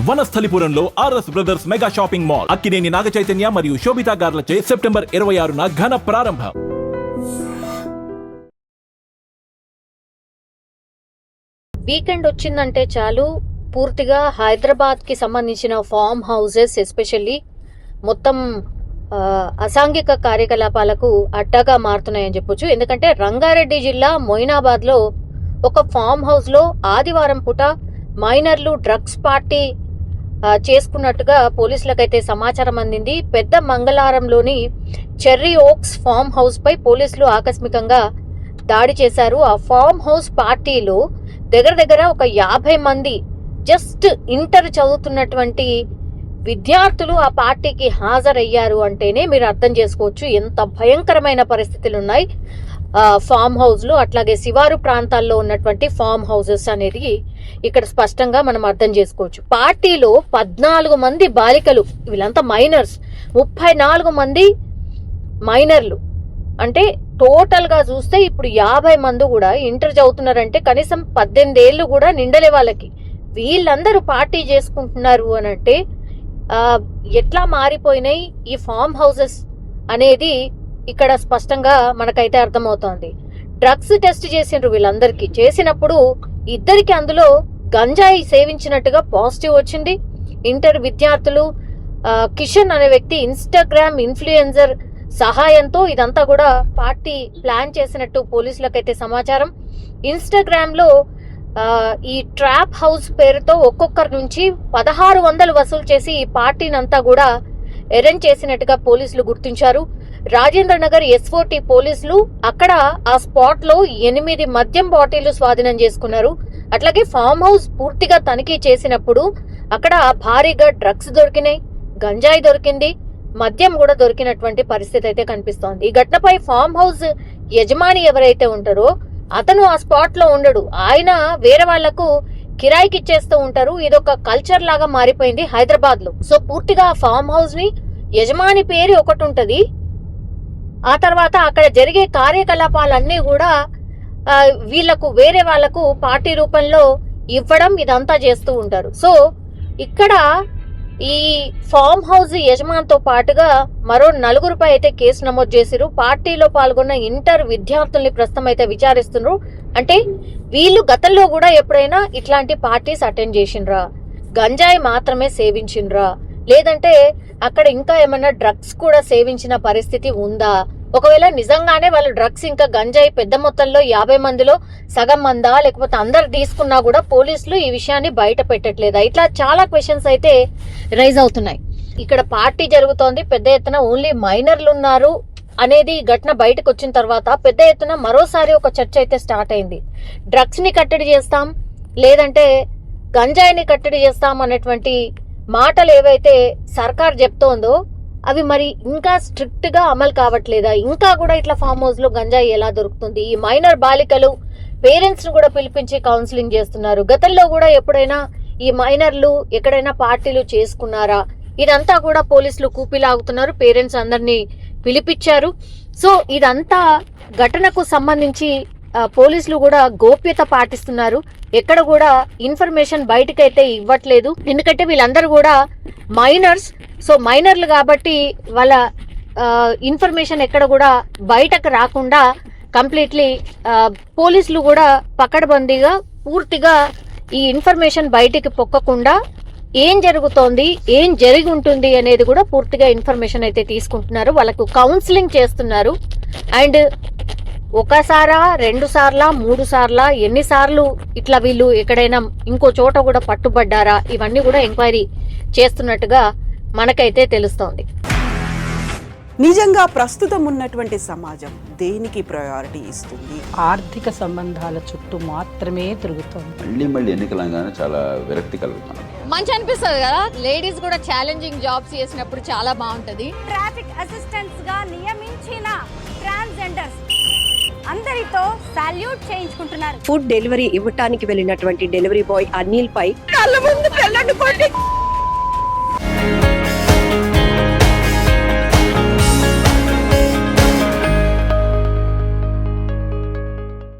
వనస్థలిపురంలో RS brothers mega shopping mall Akkineni Naga Chaitanya మరియు Sobhita గార్లచే September 26న ఘన ప్రారంభం. వీకెండ్ వచ్చిందంటే చాలు పూర్తిగా హైదరాబాద్ కి సంబంధించిన ఫామ్ హౌసెస్ ఎస్పెషల్లీ మొత్తం అసాంఘిక కార్యకలాపాలకు అడ్డగా మారుతున్నాయని చెప్పొచ్చు. ఎందుకంటే రంగారెడ్డి జిల్లా మొయినాబాద్ లో ఒక ఫామ్ హౌస్ లో ఆదివారం పూట మైనర్లు డ్రగ్స్ పార్టీ చేసుకున్నట్టుగా పోలీసులకైతే సమాచారం అందింది. పెద్ద మంగళారంలోని చెర్రీ ఓక్స్ ఫామ్ హౌస్ పై పోలీసులు ఆకస్మికంగా దాడి చేశారు. ఆ ఫామ్ హౌస్ పార్టీలో దగ్గర ఒక 50 మంది జస్ట్ ఇంటర్ చదువుతున్నటువంటి విద్యార్థులు ఆ పార్టీకి హాజరయ్యారు అంటేనే మీరు అర్థం చేసుకోవచ్చు ఎంత భయంకరమైన పరిస్థితులు ఉన్నాయి ఫామ్ హౌస్ లో. అట్లాగే శివారు ప్రాంతాల్లో ఉన్నటువంటి ఫామ్ హౌసెస్ అనేది ఇక్కడ స్పష్టంగా మనం అర్థం చేసుకోవచ్చు. పార్టీలో 14 మంది బాలికలు, వీళ్ళంతా మైనర్స్, 34 మంది మైనర్లు. అంటే టోటల్ గా చూస్తే ఇప్పుడు 50 మంది కూడా ఇంటర్ చదువుతున్నారంటే కనీసం 18 ఏళ్ళు కూడా నిండలే వాళ్ళకి. వీళ్ళందరూ పార్టీ చేసుకుంటున్నారు అని అంటే ఎట్లా మారిపోయినాయి ఈ ఫామ్ హౌసెస్ అనేది ఇక్కడ స్పష్టంగా మనకైతే అర్థమవుతోంది. డ్రగ్స్ టెస్ట్ చేసిండ్రు వీళ్ళందరికీ. చేసినప్పుడు ఇద్దరికి అందులో గంజాయి సేవించినట్టుగా పాజిటివ్ వచ్చింది. ఇంటర్ విద్యార్థులు కిషన్ అనే వ్యక్తి ఇన్స్టాగ్రామ్ ఇన్ఫ్లుయెన్సర్ సహాయంతో ఇదంతా కూడా పార్టీ ప్లాన్ చేసినట్టు పోలీసులకైతే సమాచారం. ఇన్స్టాగ్రామ్ లో ఈ ట్రాప్ హౌస్ పేరుతో ఒక్కొక్కరి నుంచి 1600 వసూలు చేసి ఈ పార్టీని అంతా కూడా అరేంజ్ చేసినట్టుగా పోలీసులు గుర్తించారు. రాజేంద్ర నగర్ SOT పోలీసులు అక్కడ ఆ స్పాట్ లో 8 మద్యం బాటిళ్లు స్వాధీనం చేసుకున్నారు. అట్లాగే ఫామ్ హౌస్ పూర్తిగా తనిఖీ చేసినప్పుడు అక్కడ భారీగా డ్రగ్స్ దొరికినాయి, గంజాయి దొరికింది, మద్యం కూడా దొరికినటువంటి పరిస్థితి అయితే కనిపిస్తోంది. ఈ ఘటనపై ఫామ్ హౌస్ యజమాని ఎవరైతే ఉంటారో అతను ఆ స్పాట్ లో ఉండడు. ఆయన వేరే వాళ్లకు కిరాయికి ఇచ్చేస్తూ ఉంటారు. ఇదొక కల్చర్ లాగా మారిపోయింది హైదరాబాద్ లో. సో పూర్తిగా ఫామ్ హౌస్ ని యజమాని పేరు ఒకటి ఉంటది, ఆ తర్వాత అక్కడ జరిగే కార్యకలాపాలన్నీ కూడా వీళ్లకు వేరే వాళ్లకు పార్టీ రూపంలో ఇవ్వడం ఇదంతా చేస్తూ ఉంటారు. సో ఇక్కడ ఈ ఫామ్ హౌస్ యజమానితో పాటుగా మరో 4గురిపై అయితే కేసు నమోదు చేసిరు. పార్టీలో పాల్గొన్న ఇంటర్ విద్యార్థుల్ని ప్రస్తుతం అయితే విచారిస్తున్నారు. అంటే వీళ్ళు గతంలో కూడా ఎప్పుడైనా ఇట్లాంటి పార్టీస్ అటెండ్ చేసిండ్రా, గంజాయి మాత్రమే సేవించిండ్రా, లేదంటే అక్కడ ఇంకా ఏమైనా డ్రగ్స్ కూడా సేవించిన పరిస్థితి ఉందా, ఒకవేళ నిజంగానే వాళ్ళు డ్రగ్స్ ఇంకా గంజాయి పెద్ద మొత్తంలో 50 మందిలో సగం మందా లేకపోతే అందరు తీసుకున్నా కూడా పోలీసులు ఈ విషయాన్ని బయట పెట్టట్లేదా, ఇట్లా చాలా క్వశ్చన్స్ అయితే రైజ్ అవుతున్నాయి. ఇక్కడ పార్టీ జరుగుతోంది, పెద్ద ఎత్తున ఓన్లీ మైనర్లు ఉన్నారు అనేది ఘటన బయటకు వచ్చిన తర్వాత పెద్ద ఎత్తున మరోసారి ఒక చర్చ అయితే స్టార్ట్ అయింది. డ్రగ్స్ ని కట్టడి చేస్తాం లేదంటే గంజాయిని కట్టడి చేస్తాం అనేటువంటి మాటలు ఏవైతే సర్కార్ చెప్తోందో అవి మరి ఇంకా స్ట్రిక్ట్ గా అమలు కావట్లేదా, ఇంకా కూడా ఇట్లా ఫామ్ హౌస్ లో గంజాయి ఎలా దొరుకుతుంది, ఈ మైనర్ బాలికలు పేరెంట్స్ ను కూడా పిలిపించి కౌన్సిలింగ్ చేస్తున్నారు. గతంలో కూడా ఎప్పుడైనా ఈ మైనర్లు ఎక్కడైనా పార్టీలు చేసుకున్నారా, ఇదంతా కూడా పోలీసులు కూపిలాగుతున్నారు. పేరెంట్స్ అందరినీ పిలిపించారు. సో ఇదంతా ఘటనకు సంబంధించి పోలీసులు కూడా గోప్యత పాటిస్తున్నారు. ఎక్కడ కూడా ఇన్ఫర్మేషన్ బయటకైతే ఇవ్వట్లేదు. ఎందుకంటే వీళ్ళందరూ కూడా మైనర్స్. సో మైనర్లు కాబట్టి వాళ్ళ ఇన్ఫర్మేషన్ ఎక్కడ కూడా బయటకు రాకుండా కంప్లీట్లీ పోలీసులు కూడా పకడ్బందీగా పూర్తిగా ఈ ఇన్ఫర్మేషన్ బయటికి పొక్కకుండా ఏం జరుగుతోంది, ఏం జరిగి ఉంటుంది అనేది కూడా పూర్తిగా ఇన్ఫర్మేషన్ అయితే తీసుకుంటున్నారు. వాళ్ళకు కౌన్సిలింగ్ చేస్తున్నారు. అండ్ ఒకసారా 2 సార్లా 3 సార్లా ఎన్నిసార్లు ఇట్లా వీళ్ళు ఎక్కడైనా ఇంకో చోట కూడా పట్టుబడ్డారా, ఇవన్నీ కూడా ఎంక్వైరీ చేస్తున్నట్టుగా మనకైతే తెలుస్తోంది. నిజంగా ప్రస్తుతం ఉన్నటువంటి సమాజం దేనికి ప్రయారిటీ ఇస్తుంది? ఆర్థిక సంబంధాల చుట్టూ మాత్రమే తిరుగుతోంది. మళ్ళీ ఎన్నికలంగానే చాలా విరక్తి కలుగుతున్నాం. మంచి అనిపిస్తుంది కదా, లేడీస్ కూడా ఛాలెంజింగ్ జాబ్స్ చేసినప్పుడు చాలా బాగుంటది. ట్రాఫిక్ అసిస్టెంట్స్ గా నియమించిన ట్రాన్స్జెండర్స్ అందరితో సాల్యూట్ చేయించుకుంటున్నారు. ఫుడ్ డెలివరీ ఇవ్వటానికి వెళ్ళినటువంటి డెలివరీ బాయ్ అనిల్ పై కళ్ళ ముందు